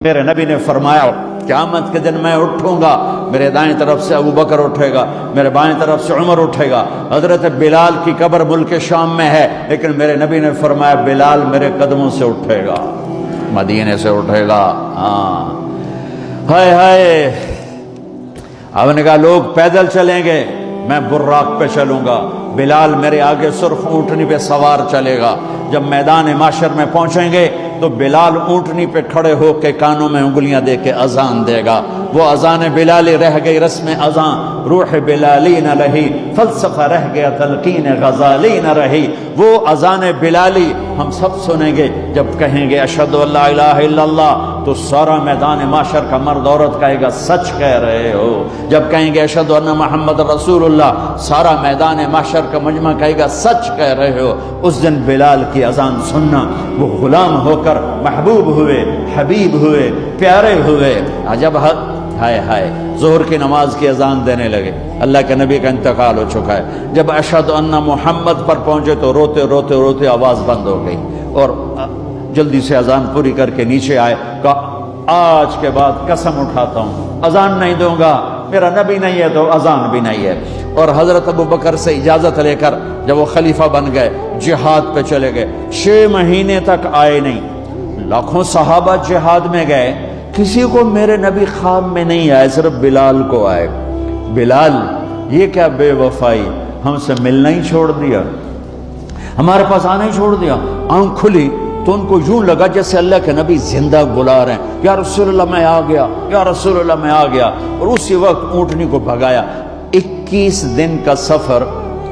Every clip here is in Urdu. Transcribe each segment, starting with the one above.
میرے نبی نے فرمایا قیامت کے دن میں اٹھوں گا، میرے دائیں طرف سے ابو بکر اٹھے گا، میرے بائیں طرف سے عمر اٹھے گا۔ حضرت بلال کی قبر ملک شام میں ہے، لیکن میرے نبی نے فرمایا بلال میرے قدموں سے اٹھے گا، مدینے سے اٹھے گا۔ ہائے ہائے، اب نے کہا لوگ پیدل چلیں گے، میں براق پہ چلوں گا، بلال میرے آگے سرخ اونٹنی پہ سوار چلے گا۔ جب میدان معاشر میں پہنچیں گے تو بلال اونٹنی پہ کھڑے ہو کے کانوں میں انگلیاں دے کے اذان دے گا۔ وہ اذان بلالی رہ گئی رسم اذان، روح بلالی نہ رہی، فلسفہ رہ گیا تلقین غزالی نہ رہی۔ وہ اذان بلالی ہم سب سنیں گے جب کہیں گے اشہد ان لا الہ الا اللہ، تو سارا میدان معاشر کا مرد عورت کہے گا سچ کہہ رہے ہو۔ جب کہیں گے اشہد ان محمد رسول اللہ، سارا میدان معاشر کا مجمع کہے گا سچ کہہ رہے ہو۔ اس دن بلال کی اذان سننا، وہ غلام ہو کر محبوب ہوئے، حبیب ہوئے، پیارے ہوئے۔ جب ہائے ہائے ظہر کی نماز کی اذان دینے لگے، اللہ کے نبی کا انتقال ہو چکا ہے، جب اشہد ان محمد پر پہنچے تو روتے روتے روتے آواز بند ہو گئی، اور جلدی سے اذان پوری کر کے نیچے آئے، کہا آج کے بعد قسم اٹھاتا ہوں اذان نہیں دوں گا، میرا نبی نہیں ہے تو اذان بھی نہیں ہے۔ اور حضرت ابو بکر سے اجازت لے کر جب وہ خلیفہ بن گئے، جہاد پہ چلے گئے، 6 مہینے تک آئے نہیں۔ لاکھوں صحابہ جہاد میں گئے، کسی کو میرے نبی خواب میں نہیں آئے، صرف بلال کو آئے۔ بلال یہ کیا بے وفائی، ہم سے ملنا ہی چھوڑ دیا، ہمارے پاس آنا ہی چھوڑ دیا۔ آنکھ کھلی تو ان کو یوں لگا جیسے اللہ کے نبی زندہ بلا رہے ہیں، یا رسول اللہ میں آ گیا، یا رسول اللہ میں آ گیا۔ اور اسی وقت اونٹنی کو بھگایا۔ 21 دن کا سفر،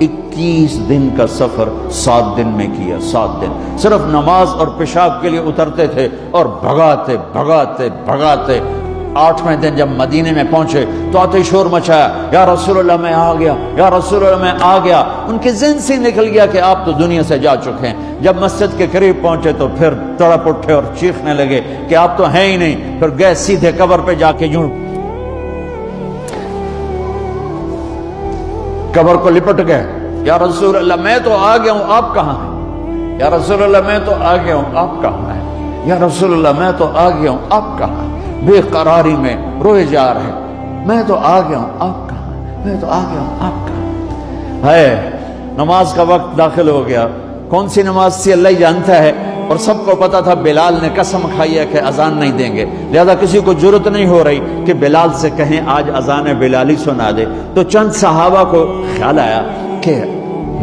21 دن کا سفر 7 دن میں کیا، 7 دن صرف نماز اور پیشاب کے لیے اترتے تھے اور بھگاتے بھگاتے بھگاتے۔ 8ویں دن جب مدینے میں پہنچے تو آتے شور مچایا، یا رسول اللہ میں آ گیا، یا رسول اللہ میں آ گیا۔ ان کے ذہن سے نکل گیا کہ آپ تو دنیا سے جا چکے ہیں۔ جب مسجد کے قریب پہنچے تو پھر تڑپ اٹھے اور چیخنے لگے کہ آپ تو ہیں ہی نہیں۔ پھر گئے سیدھے قبر پہ جا کے یوں قبر کو لپٹ گئے، یا رسول اللہ میں تو آ گیا ہوں، آپ کہاں ہیں؟ یا رسول اللہ میں تو آ گیا ہوں، آپ کہاں ہیں؟ یا رسول اللہ میں تو آ گیا ہوں، آپ کہاں ہیں؟ بے قراری میں روئے جا رہے، میں تو آ گیا ہوں، آپ کہاں ہیں؟ میں تو آ گیا ہوں، آپ کہاں ہیں؟ نماز کا وقت داخل ہو گیا۔ کون سی نماز تھی اللہ ہی جانتا ہے، اور سب کو پتا تھا بلال نے قسم کھائی ہے کہ اذان نہیں دیں گے، لہذا کسی کو جرت نہیں ہو رہی کہ بلال سے کہیں آج اذان بلالی سنا دے۔ تو چند صحابہ کو خیال آیا کہ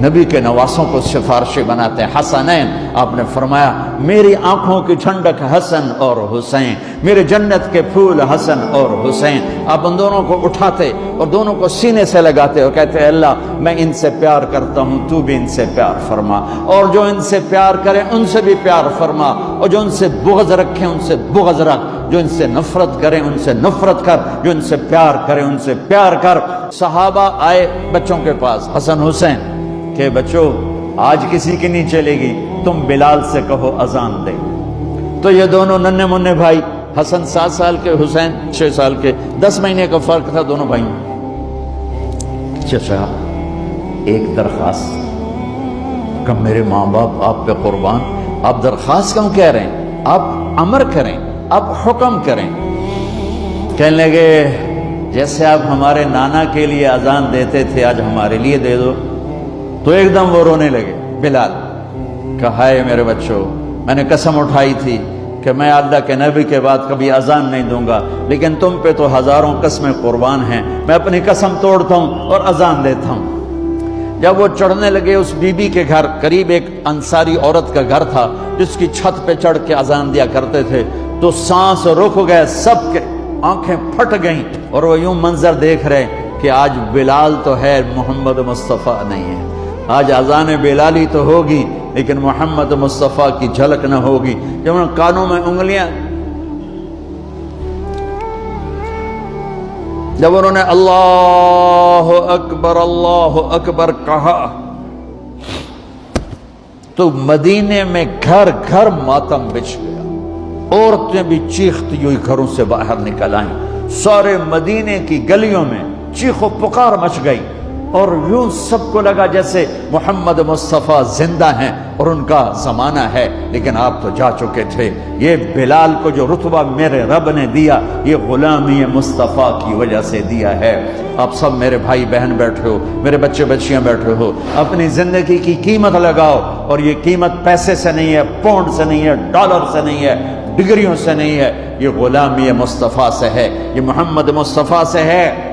نبی کے نواسوں کو سفارشی بناتے ہیں، حسنین۔ آپ نے فرمایا میری آنکھوں کی ٹھنڈک حسن اور حسین، میرے جنت کے پھول حسن اور حسین۔ آپ ان دونوں کو اٹھاتے اور دونوں کو سینے سے لگاتے اور کہتے ہیں اللہ میں ان سے پیار کرتا ہوں، تو بھی ان سے پیار فرما، اور جو ان سے پیار کرے ان سے بھی پیار فرما، اور جو ان سے بغض رکھیں ان سے بغض رکھ، جو ان سے نفرت کریں ان سے نفرت کر، جو ان سے پیار کریں ان سے پیار کر۔ صحابہ آئے بچوں کے پاس، حسن حسین، کہ بچوں آج کسی کی نہیں چلے گی، تم بلال سے کہو اذان دے۔ تو یہ دونوں ننھے منھے بھائی، حسن 7 سال کے، حسین 6 سال کے، 10 مہینے کا فرق تھا دونوں بھائیوں۔ چچا ایک درخواست، کہ میرے ماں باپ آپ پہ قربان، آپ درخواست کیوں کہہ رہے ہیں؟ آپ امر کریں، آپ حکم کریں۔ کہنے لگے جیسے آپ ہمارے نانا کے لیے اذان دیتے تھے آج ہمارے لیے دے دو۔ تو ایک دم وہ رونے لگے بلال، کہا ہے میرے بچوں میں نے قسم اٹھائی تھی کہ میں اللہ کے نبی کے بعد کبھی اذان نہیں دوں گا، لیکن تم پہ تو ہزاروں قسمیں قربان ہیں، میں اپنی قسم توڑتا ہوں اور اذان دیتا ہوں۔ جب وہ چڑھنے لگے اس بی بی کے گھر، قریب ایک انصاری عورت کا گھر تھا جس کی چھت پہ چڑھ کے اذان دیا کرتے تھے، تو سانس رک گئے سب کے، آنکھیں پھٹ گئیں، اور وہ یوں منظر دیکھ رہے کہ آج بلال تو ہے، محمد مصطفیٰ نہیں ہے۔ آج اذان بلالی تو ہوگی لیکن محمد مصطفیٰ کی جھلک نہ ہوگی۔ جب ان کانوں میں انگلیاں، جب انہوں نے اللہ اکبر کہا تو مدینے میں گھر گھر ماتم بچھ گیا، عورتیں بھی چیختی ہوئی گھروں سے باہر نکل آئیں، سارے مدینے کی گلیوں میں چیخ و پکار مچ گئی، اور یوں سب کو لگا جیسے محمد مصطفیٰ زندہ ہیں اور ان کا زمانہ ہے، لیکن آپ تو جا چکے تھے۔ یہ بلال کو جو رتبہ میرے رب نے دیا، یہ غلامی مصطفیٰ کی وجہ سے دیا ہے۔ آپ سب میرے بھائی بہن بیٹھے ہو، میرے بچے بچیاں بیٹھے ہو، اپنی زندگی کی قیمت لگاؤ، اور یہ قیمت پیسے سے نہیں ہے، پاؤنڈ سے نہیں ہے، ڈالر سے نہیں ہے، ڈگریوں سے نہیں ہے، یہ غلامی مصطفیٰ سے ہے، یہ محمد مصطفیٰ سے ہے۔